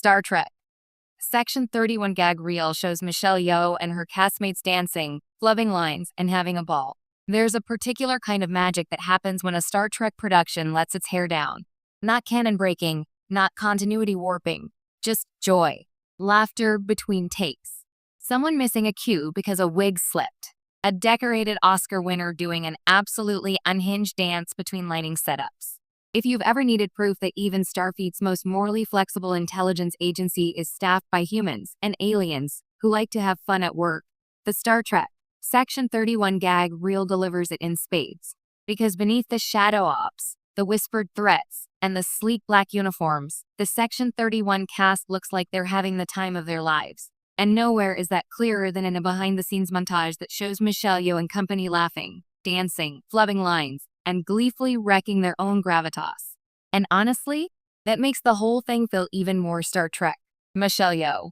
Star Trek. Section 31 gag reel shows Michelle Yeoh and her castmates dancing, flubbing lines, and having a ball. There's a particular kind of magic that happens when a Star Trek production lets its hair down. Not canon breaking, not continuity warping, just joy. Laughter between takes. Someone missing a cue because a wig slipped. A decorated Oscar winner doing an absolutely unhinged dance between lighting setups. If you've ever needed proof that even Starfleet's most morally flexible intelligence agency is staffed by humans and aliens who like to have fun at work, the Star Trek Section 31 gag reel delivers it in spades. Because beneath the shadow ops, the whispered threats, and the sleek black uniforms, the Section 31 cast looks like they're having the time of their lives. And nowhere is that clearer than in a behind-the-scenes montage that shows Michelle Yeoh and company laughing, dancing, flubbing lines, and gleefully wrecking their own gravitas. And honestly, that makes the whole thing feel even more Star Trek. Michelle Yeoh,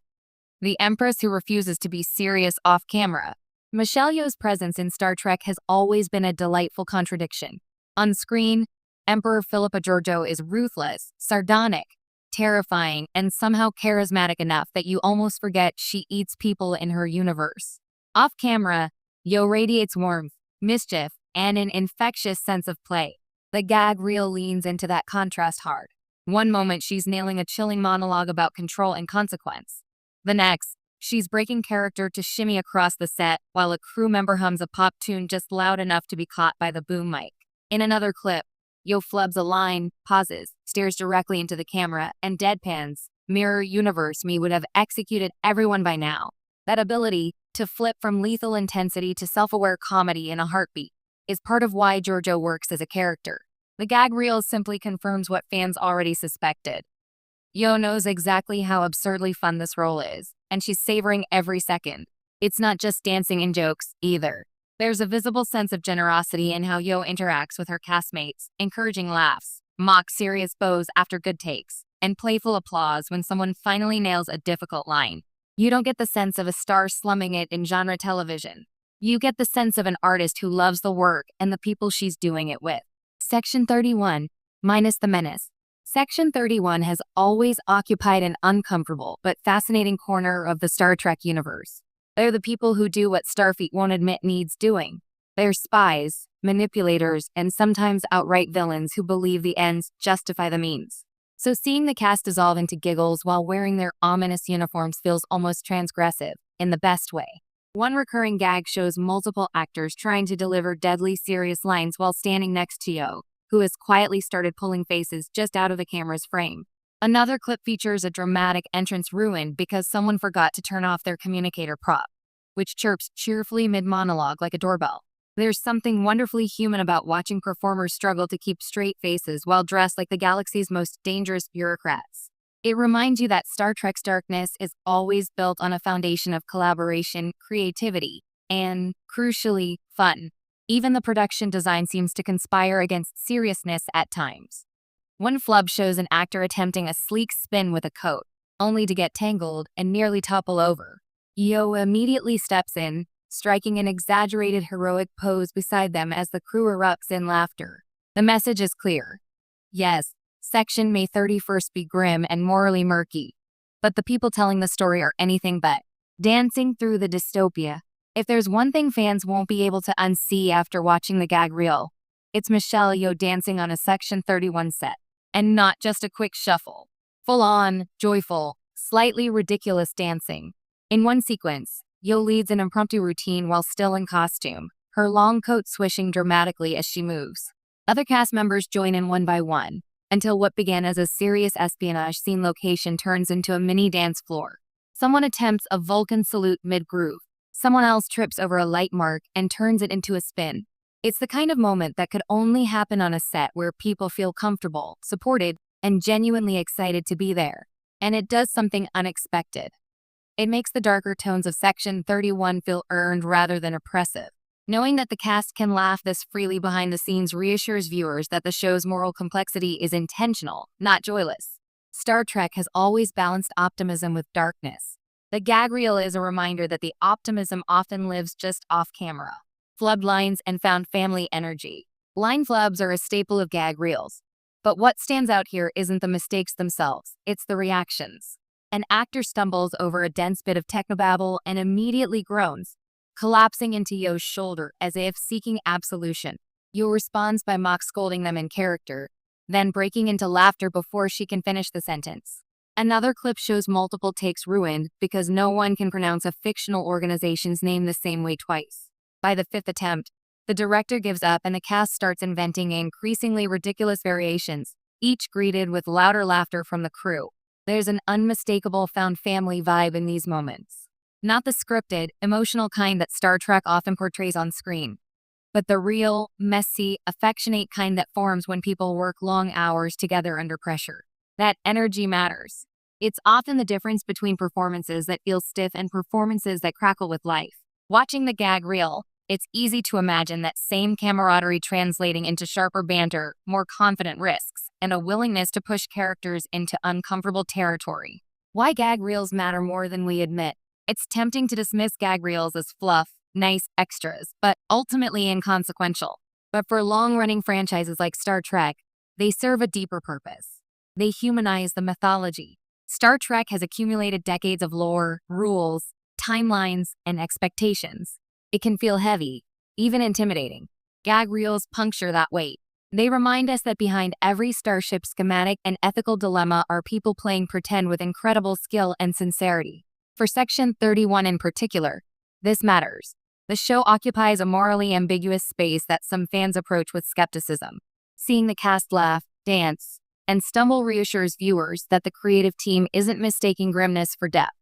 the Empress who refuses to be serious off-camera. Michelle Yeoh's presence in Star Trek has always been a delightful contradiction. On screen, Emperor Philippa Georgiou is ruthless, sardonic, terrifying, and somehow charismatic enough that you almost forget she eats people in her universe. Off camera, Yeoh radiates warmth, mischief, and an infectious sense of play. The gag reel leans into that contrast hard. One moment she's nailing a chilling monologue about control and consequence. The next, she's breaking character to shimmy across the set while a crew member hums a pop tune just loud enough to be caught by the boom mic. In another clip, Yeoh flubs a line, pauses, stares directly into the camera, and deadpans. Mirror universe me would have executed everyone by now. That ability to flip from lethal intensity to self-aware comedy in a heartbeat is part of why Georgiou works as a character. The gag reel simply confirms what fans already suspected. Yeoh knows exactly how absurdly fun this role is, and she's savoring every second. It's not just dancing and jokes, either. There's a visible sense of generosity in how Yeoh interacts with her castmates, encouraging laughs, mock serious bows after good takes, and playful applause when someone finally nails a difficult line. You don't get the sense of a star slumming it in genre television. You get the sense of an artist who loves the work and the people she's doing it with. Section 31, minus the menace. Section 31 has always occupied an uncomfortable but fascinating corner of the Star Trek universe. They're the people who do what Starfleet won't admit needs doing. They're spies, manipulators, and sometimes outright villains who believe the ends justify the means. So seeing the cast dissolve into giggles while wearing their ominous uniforms feels almost transgressive, in the best way. One recurring gag shows multiple actors trying to deliver deadly serious lines while standing next to Yeoh, who has quietly started pulling faces just out of the camera's frame. Another clip features a dramatic entrance ruined because someone forgot to turn off their communicator prop, which chirps cheerfully mid-monologue like a doorbell. There's something wonderfully human about watching performers struggle to keep straight faces while dressed like the galaxy's most dangerous bureaucrats. It reminds you that Star Trek's darkness is always built on a foundation of collaboration, creativity, and, crucially, fun. Even the production design seems to conspire against seriousness at times. One flub shows an actor attempting a sleek spin with a coat, only to get tangled and nearly topple over. Yeoh immediately steps in, striking an exaggerated heroic pose beside them as the crew erupts in laughter. The message is clear. Yes, Section May 31st be grim and morally murky, but the people telling the story are anything but. Dancing through the dystopia. If there's one thing fans won't be able to unsee after watching the gag reel, it's Michelle Yeoh dancing on a Section 31 set. And not just a quick shuffle. Full-on, joyful, slightly ridiculous dancing. In one sequence, Yeoh leads an impromptu routine while still in costume, her long coat swishing dramatically as she moves. Other cast members join in one by one, until what began as a serious espionage scene location turns into a mini dance floor. Someone attempts a Vulcan salute mid-groove. Someone else trips over a light mark and turns it into a spin. It's the kind of moment that could only happen on a set where people feel comfortable, supported, and genuinely excited to be there. And it does something unexpected. It makes the darker tones of Section 31 feel earned rather than oppressive. Knowing that the cast can laugh this freely behind the scenes reassures viewers that the show's moral complexity is intentional, not joyless. Star Trek has always balanced optimism with darkness. The gag reel is a reminder that the optimism often lives just off camera. Flubbed lines and found family energy. Line flubs are a staple of gag reels. But what stands out here isn't the mistakes themselves, it's the reactions. An actor stumbles over a dense bit of technobabble and immediately groans, collapsing into Yeoh's shoulder as if seeking absolution. Yeoh responds by mock scolding them in character, then breaking into laughter before she can finish the sentence. Another clip shows multiple takes ruined because no one can pronounce a fictional organization's name the same way twice. By the fifth attempt, the director gives up and the cast starts inventing increasingly ridiculous variations, each greeted with louder laughter from the crew. There's an unmistakable found family vibe in these moments. Not the scripted, emotional kind that Star Trek often portrays on screen, but the real, messy, affectionate kind that forms when people work long hours together under pressure. That energy matters. It's often the difference between performances that feel stiff and performances that crackle with life. Watching the gag reel, it's easy to imagine that same camaraderie translating into sharper banter, more confident risks, and a willingness to push characters into uncomfortable territory. Why gag reels matter more than we admit. It's tempting to dismiss gag reels as fluff, nice extras, but ultimately inconsequential. But for long-running franchises like Star Trek, they serve a deeper purpose. They humanize the mythology. Star Trek has accumulated decades of lore, rules, timelines, and expectations. It can feel heavy, even intimidating. Gag reels puncture that weight. They remind us that behind every starship schematic and ethical dilemma are people playing pretend with incredible skill and sincerity. For Section 31 in particular, this matters. The show occupies a morally ambiguous space that some fans approach with skepticism. Seeing the cast laugh, dance, and stumble reassures viewers that the creative team isn't mistaking grimness for depth.